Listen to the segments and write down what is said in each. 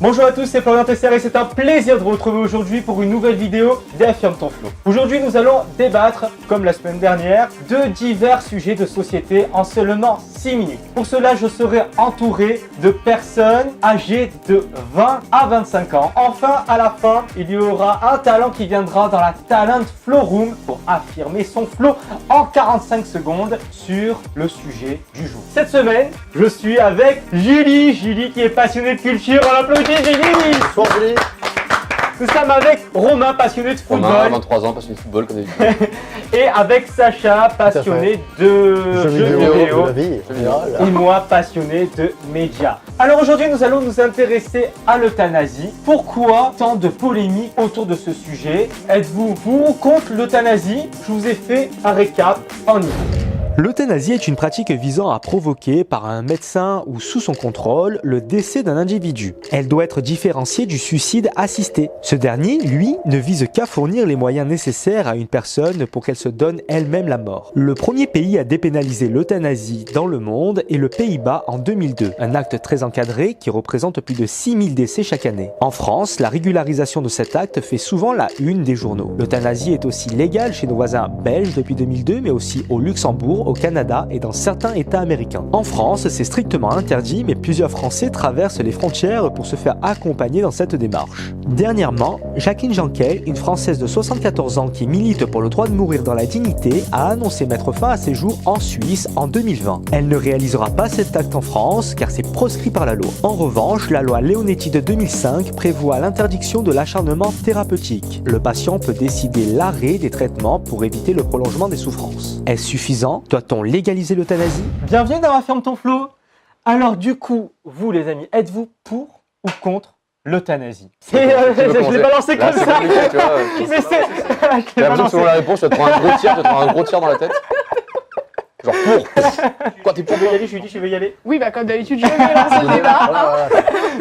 Bonjour à tous, c'est Florian Tesser et c'est un plaisir de vous retrouver aujourd'hui pour une nouvelle vidéo d'Affirme ton flow. Aujourd'hui, nous allons débattre, comme la semaine dernière, de divers sujets de société en seulement 6 minutes. Pour cela, je serai entouré de personnes âgées de 20 à 25 ans. Enfin, à la fin, il y aura un talent qui viendra dans la Talent Flow Room pour affirmer son flow en 45 secondes sur le sujet du jour. Cette semaine, je suis avec Julie qui est passionnée de culture. On l'applaudit. Bonsoir Julie. Nous sommes avec Romain, passionné de football. Romain, 23 ans, passionné de football comme d'habitude. Et avec Sacha, passionné de jeux vidéo. De la vie, en général. Et moi, passionné de médias. Alors aujourd'hui, nous allons nous intéresser à l'euthanasie. Pourquoi tant de polémiques autour de ce sujet? Êtes-vous pour ou contre l'euthanasie? Je vous ai fait un récap en y va. L'euthanasie est une pratique visant à provoquer par un médecin ou sous son contrôle le décès d'un individu. Elle doit être différenciée du suicide assisté. Ce dernier, lui, ne vise qu'à fournir les moyens nécessaires à une personne pour qu'elle se donne elle-même la mort. Le premier pays à dépénaliser l'euthanasie dans le monde est le Pays-Bas en 2002, un acte très encadré qui représente plus de 6000 décès chaque année. En France, la régularisation de cet acte fait souvent la une des journaux. L'euthanasie est aussi légale chez nos voisins belges depuis 2002, mais aussi au Luxembourg, au Canada et dans certains États américains. En France, c'est strictement interdit, mais plusieurs Français traversent les frontières pour se faire accompagner dans cette démarche. Dernièrement, Jacqueline Janquet, une Française de 74 ans qui milite pour le droit de mourir dans la dignité, a annoncé mettre fin à ses jours en Suisse en 2020. Elle ne réalisera pas cet acte en France car c'est proscrit par la loi. En revanche, la loi Leonetti de 2005 prévoit l'interdiction de l'acharnement thérapeutique. Le patient peut décider l'arrêt des traitements pour éviter le prolongement des souffrances. Est-ce suffisant? Doit-on légaliser l'euthanasie? Bienvenue dans Affirme ton flow. Alors du coup, vous les amis, êtes-vous pour ou contre l'euthanasie? Je l'ai balancé comme ça. Compliqué, tu vois. Mais c'est... J'ai l'impression que selon la réponse, tu vas te prendre un gros tir dans la tête. Genre pour. Quoi, t'es pour? Tu veux y aller, Julie? Tu veux y aller? Oui, bah comme d'habitude, je vais lancer le débat.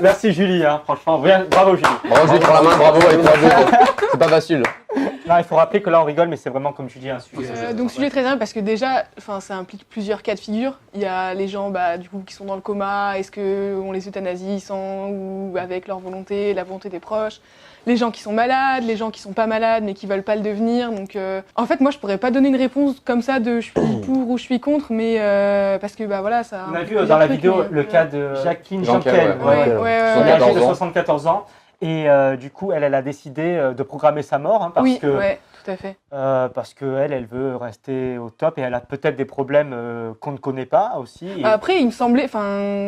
Merci Julie, hein, franchement, bravo Julie. Bravo, Julie, prends la main, bravo, avec toi. C'est pas facile. Non, il faut rappeler que là on rigole, mais c'est vraiment comme tu dis un sujet. Donc sujet très simple parce que déjà, ça implique plusieurs cas de figure. Il y a les gens du coup qui sont dans le coma, est-ce qu'on les euthanasie sans ou avec leur volonté, la volonté des proches. Les gens qui sont malades, les gens qui sont pas malades mais qui veulent pas le devenir. Donc en fait moi je pourrais pas donner une réponse comme ça de je suis pour ou je suis contre, mais parce que voilà ça. On a vu dans la vidéo le cas de Jacqueline Janquel, âgée de 74 ans. Et du coup, elle a décidé de programmer sa mort parce que, tout à fait. Parce qu'elle veut rester au top et elle a peut-être des problèmes qu'on ne connaît pas aussi. Et... Après, il me semblait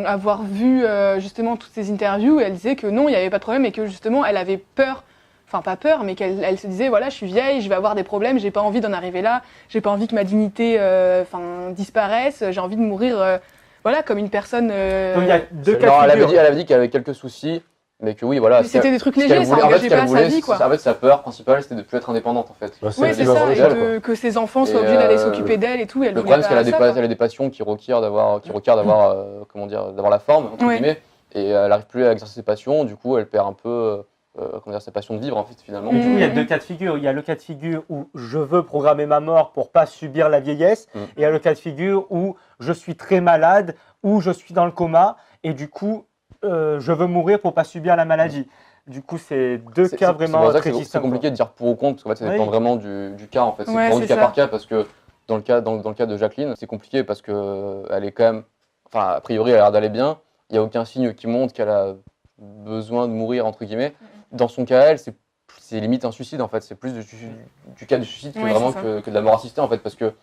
avoir vu justement toutes ces interviews, elle disait que non, il n'y avait pas de problème et que justement, elle avait peur. Enfin, pas peur, mais qu'elle se disait, voilà, je suis vieille, je vais avoir des problèmes, j'ai pas envie d'en arriver là, j'ai pas envie que ma dignité disparaisse, j'ai envie de mourir comme une personne... Donc il y a deux cas de figure. Elle avait dit qu'elle avait quelques soucis. Mais que oui, voilà. C'était des trucs légers, ça n'engageait pas sa vie, quoi. En fait, sa peur principale, c'était de ne plus être indépendante, en fait. Oui, c'est ça, et que ses enfants soient obligés d'aller s'occuper d'elle et tout. Le problème, c'est qu'elle a des passions qui requièrent d'avoir la forme, entre guillemets, et elle n'arrive plus à exercer ses passions, du coup, elle perd un peu sa passion de vivre, en fait, finalement. Du coup, il y a deux cas de figure. Il y a le cas de figure où je veux programmer ma mort pour pas subir la vieillesse, et il y a le cas de figure où je suis très malade, où je suis dans le coma, et du coup, je veux mourir pour pas subir la maladie. Du coup, c'est deux cas vraiment très distincts. C'est compliqué de dire pour ou contre, parce qu'en fait, ça dépend vraiment du cas. En fait, c'est vraiment du cas par cas, parce que dans le cas de Jacqueline, c'est compliqué parce que elle est quand même, a priori, elle a l'air d'aller bien. Il n'y a aucun signe qui montre qu'elle a besoin de mourir entre guillemets. Dans son cas, elle, c'est limite un suicide en fait. C'est plus du cas du suicide que vraiment que de la mort assistée en fait, parce que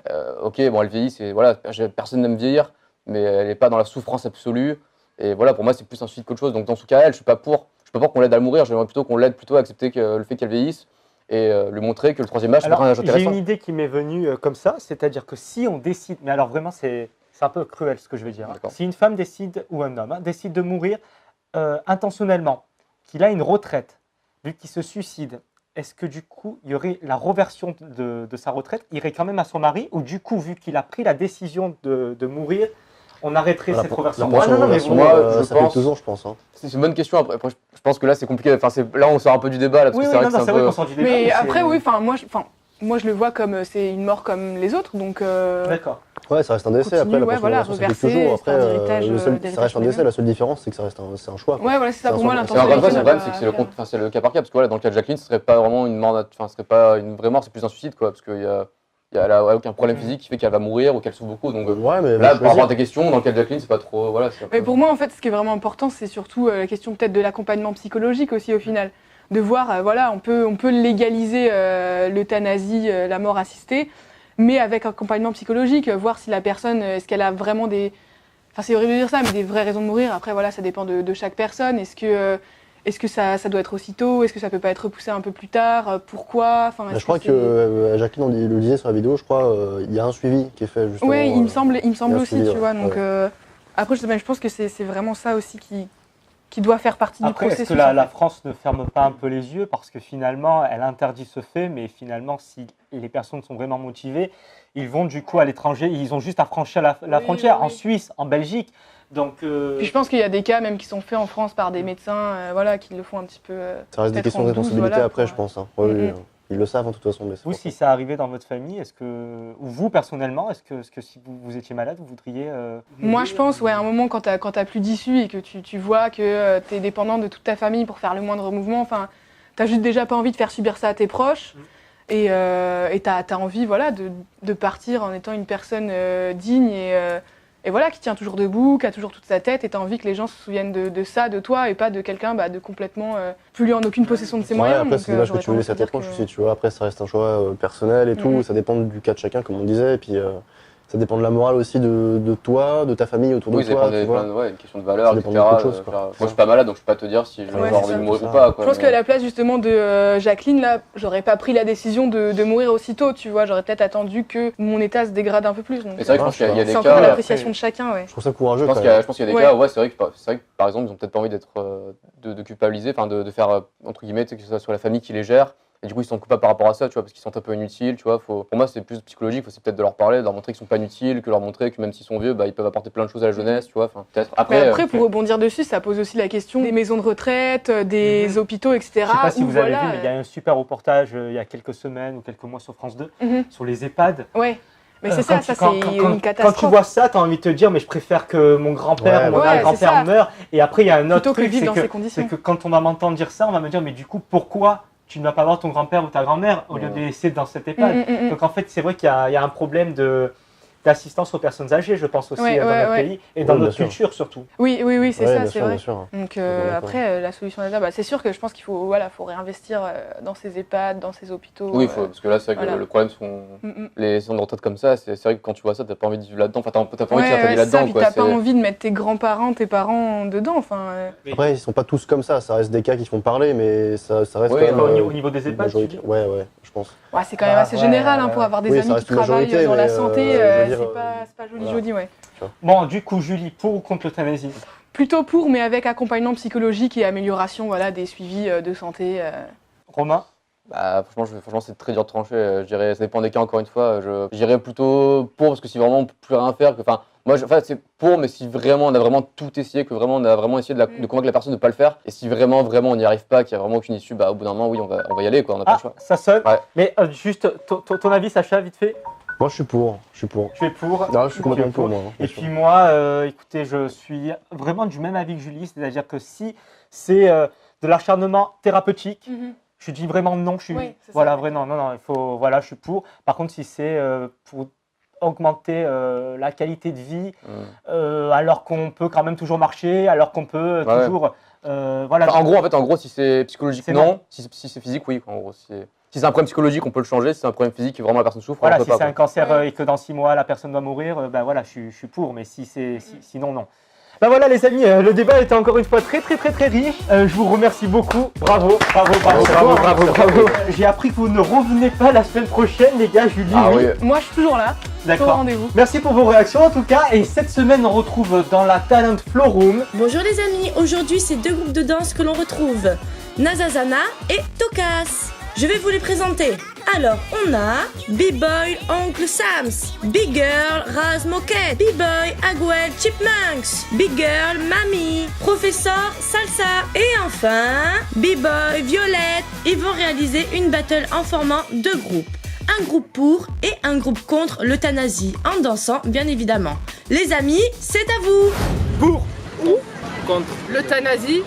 elle vieillit, personne n'aime vieillir, mais elle n'est pas dans la souffrance absolue. Et voilà, pour moi, c'est plus un suicide qu'autre chose. Donc, dans ce cas, je suis pas pour qu'on l'aide à mourir. J'aimerais plutôt qu'on l'aide à accepter le fait qu'elle vieillisse et lui montrer que le troisième âge, c'est pas un âge intéressant. J'ai une idée qui m'est venue comme ça, c'est-à-dire que si on décide, mais alors vraiment, c'est un peu cruel ce que je veux dire. Si une femme décide, ou un homme, décide de mourir intentionnellement, qu'il a une retraite, vu qu'il se suicide, est-ce que du coup, il y aurait la reversion de sa retraite, irait quand même à son mari, ou du coup, vu qu'il a pris la décision de mourir, on arrêterait cette reversion? Moi, ça fait toujours, je pense. C'est une bonne question. Après, je pense que là, c'est compliqué. Là, on sort un peu du débat. Là, parce que c'est vrai qu'on sort du débat. Mais après, moi, moi je le vois comme c'est une mort comme les autres, donc. D'accord. Ouais, ça reste un décès. Après, la reverser, toujours. Après, d'héritage ça reste un décès. La seule différence, c'est que c'est un choix. Quoi. Ouais, voilà, c'est ça. Pour moi, l'intention. Encore une fois, c'est le problème, c'est que c'est le cas par cas. Parce que voilà, dans le cas de Jacqueline, ce serait pas vraiment une mort, ce serait pas une vraie mort, c'est plus un suicide, quoi. Parce qu'il elle a aucun problème physique qui fait qu'elle va mourir ou qu'elle souffre beaucoup. Donc mais là, par rapport à ta question, dans le cas de Jacqueline, c'est pas trop. Voilà, mais pour moi, en fait, ce qui est vraiment important, c'est surtout la question peut-être de l'accompagnement psychologique aussi au final. De voir, voilà, on peut légaliser l'euthanasie, la mort assistée, mais avec accompagnement psychologique, voir si la personne, est-ce qu'elle a vraiment des... Enfin, c'est horrible de dire ça, mais des vraies raisons de mourir. Après, voilà, ça dépend de chaque personne. Est-ce que ça doit être aussitôt? Est-ce que ça peut pas être repoussé un peu plus tard? Pourquoi? Enfin, je crois que Jacqueline le disait sur la vidéo, je crois, il y a un suivi qui est fait justement. Oui, il me semble aussi, suivi, tu vois. Donc, après, je pense que c'est vraiment ça aussi qui doit faire partie du processus. Est-ce que la France ne ferme pas un peu les yeux parce que finalement, elle interdit ce fait, mais finalement, si les personnes sont vraiment motivées, ils vont du coup à l'étranger, ils ont juste à franchir la frontière, en Suisse, en Belgique. Donc, Puis je pense qu'il y a des cas même qui sont faits en France par des médecins, voilà, qui le font un petit peu. Ça reste des questions de responsabilité après, je pense. Hein. Oui, ils le savent de toute façon. Vous, si ça arrivait dans votre famille, ou vous personnellement, est-ce que si vous étiez malade, vous voudriez... Moi, je pense, à un moment, quand t'as plus d'issue et que tu vois que t'es dépendant de toute ta famille pour faire le moindre mouvement, enfin, t'as juste déjà pas envie de faire subir ça à tes proches. Et t'as envie, voilà, de partir en étant une personne digne et voilà, qui tient toujours debout, qui a toujours toute sa tête, et t'as envie que les gens se souviennent de ça, de toi, et pas de quelqu'un de complètement plus en aucune possession de ses moyens. Après, c'est dommage que tu veux laisser à tes proches aussi, tu vois. Après, ça reste un choix personnel et tout, ça dépend du cas de chacun, comme on disait, et puis ça dépend de la morale aussi de toi, de ta famille autour de toi. Oui, une question de valeur, etc. Moi, je suis pas malade, donc je peux pas te dire si j'ai envie de mourir ou pas. Je pense qu'à la place justement de Jacqueline, là, j'aurais pas pris la décision de mourir aussitôt, tu vois. J'aurais peut-être attendu que mon état se dégrade un peu plus. Mais c'est vrai que je pense qu'il y a des cas. C'est encore l'appréciation de chacun, Je trouve ça courageux. Je pense qu'il y a des cas, c'est vrai que par exemple, ils ont peut-être pas envie de culpabiliser, enfin de faire entre guillemets que ce soit la famille qui les gère. Et du coup, ils sont coupables par rapport à ça, tu vois, parce qu'ils sont un peu inutiles, tu vois. Pour moi, c'est plus psychologique, c'est peut-être de leur parler, de leur montrer qu'ils sont pas inutiles, que leur montrer que même s'ils sont vieux, ils peuvent apporter plein de choses à la jeunesse, tu vois. Peut-être. Après, pour rebondir dessus, ça pose aussi la question des maisons de retraite, des hôpitaux, etc. Je sais pas si vous avez vu, mais il y a un super reportage il y a quelques semaines ou quelques mois sur France 2 sur les EHPAD. Ouais. Mais c'est ça, c'est une catastrophe. Quand tu vois ça, tu as envie de te dire, mais je préfère que mon grand-père ou mon grand-père meure. Et après, il y a un autre truc, c'est que quand on va m'entendre dire ça, on va me dire, mais du coup, pourquoi tu ne vas pas voir ton grand-père ou ta grand-mère au lieu de les laisser dans cet EHPAD. Donc en fait, c'est vrai qu'il y a un problème d'assistance aux personnes âgées, je pense aussi, dans notre pays et dans notre culture surtout. Oui, c'est ça, c'est vrai. Donc après, la solution est là. C'est sûr que je pense qu'il faut réinvestir dans ces EHPAD, dans ces hôpitaux. Oui, parce que là, c'est vrai que le problème sont les centres de retraite comme ça. C'est vrai que quand tu vois ça, t'as pas envie de vivre là-dedans. Enfin, t'as pas envie de faire ta vie là-dedans. Puis t'as pas envie de mettre tes grands-parents, tes parents dedans. Après, ils sont pas tous comme ça. Ça reste des cas qui font parler, mais ça reste quand même au niveau des EHPAD. Ouais, je pense. Ouais, c'est quand même assez général pour avoir des amis qui travaillent dans la santé. C'est pas joli, ouais. Bon, du coup, Julie, pour ou contre l'euthanasie? Plutôt pour, mais avec accompagnement psychologique et amélioration des suivis de santé. Romain? Franchement, c'est très dur de trancher. Je dirais, ça dépend des cas, encore une fois. Je dirais plutôt pour, parce que si vraiment on peut plus rien faire, c'est pour, mais si vraiment on a vraiment tout essayé, que vraiment on a vraiment essayé de convaincre la personne de ne pas le faire, et si vraiment on n'y arrive pas, qu'il n'y a vraiment aucune issue, au bout d'un moment, oui, on va y aller, quoi. On n'a pas le choix. Ça sonne. Ouais. Mais juste ton avis, Sacha, vite fait. Moi, je suis pour. Tu es pour? Non, je suis complètement pour moi. Et puis moi, écoutez, je suis vraiment du même avis que Julie, c'est-à-dire que si c'est de l'acharnement thérapeutique, je dis vraiment non. Je suis pour. Par contre, si c'est pour augmenter la qualité de vie, alors qu'on peut quand même toujours marcher, alors qu'on peut toujours, En gros, si c'est psychologique, non. Si c'est physique, oui. En gros, si c'est un problème psychologique, on peut le changer. Si c'est un problème physique, vraiment la personne souffre, on peut pas. Si c'est un cancer et que dans 6 mois la personne doit mourir, je suis pour. Mais sinon, non. Voilà les amis, le débat était encore une fois très riche. Je vous remercie beaucoup. Bravo. J'ai appris que vous ne revenez pas la semaine prochaine, les gars. Julie, oui. Moi, je suis toujours là. D'accord. Rendez-vous. Merci pour vos réactions en tout cas. Et cette semaine, on retrouve dans la Talent Flow Room. Bonjour les amis. Aujourd'hui, c'est 2 groupes de danse que l'on retrouve. Nazazana et Tokas. Je vais vous les présenter. Alors, on a B-Boy Oncle Sams, Big Girl Raz Moquette, B-Boy Agwell Chipmunks, Big Girl Mamie, Professeur Salsa et enfin B-Boy Violette. Ils vont réaliser une battle en formant 2 groupes. un groupe pour et un groupe contre l'euthanasie, en dansant bien évidemment. Les amis, c'est à vous. Pour ou contre L'euthanasie.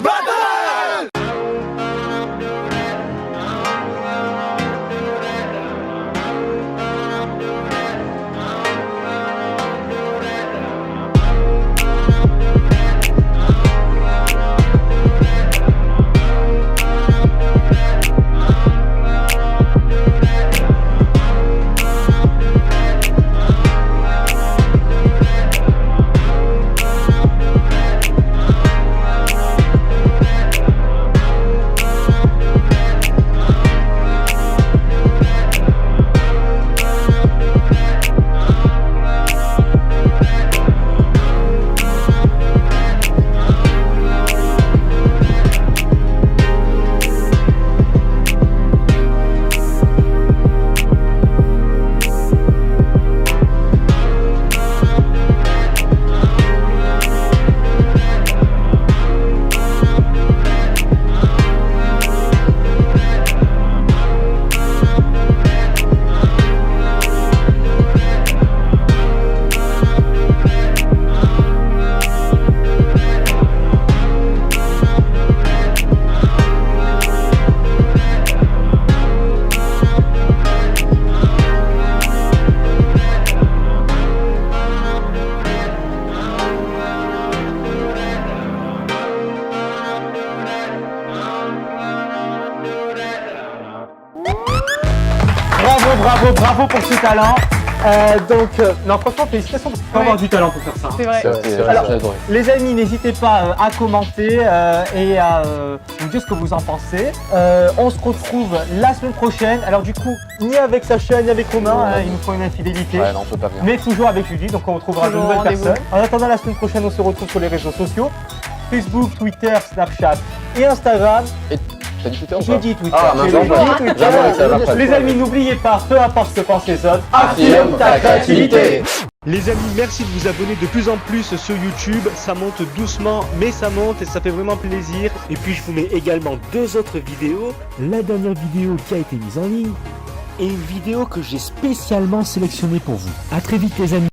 Bravo pour ce talent. Non, franchement, félicitations parce qu'il faut avoir du talent pour faire ça. C'est vrai. Alors, les amis, n'hésitez pas à commenter et à nous dire ce que vous en pensez. On se retrouve la semaine prochaine. Alors du coup, ni avec Sacha, ni avec Romain, il nous faut une infidélité. Ouais, non, on peut pas venir. Mais toujours avec Judy, donc on retrouvera de nouvelles personnes. En attendant la semaine prochaine, on se retrouve sur les réseaux sociaux. Facebook, Twitter, Snapchat et Instagram. T'as dit Twitter ou pas? J'ai dit Twitter. Ah, maintenant, les amis, n'oubliez pas, peu importe ce que pensent les autres, affirme ta créativité. Les amis, merci de vous abonner de plus en plus sur YouTube. Ça monte doucement, mais ça monte et ça fait vraiment plaisir. Et puis je vous mets également 2 autres vidéos. La dernière vidéo qui a été mise en ligne et une vidéo que j'ai spécialement sélectionnée pour vous. À très vite les amis.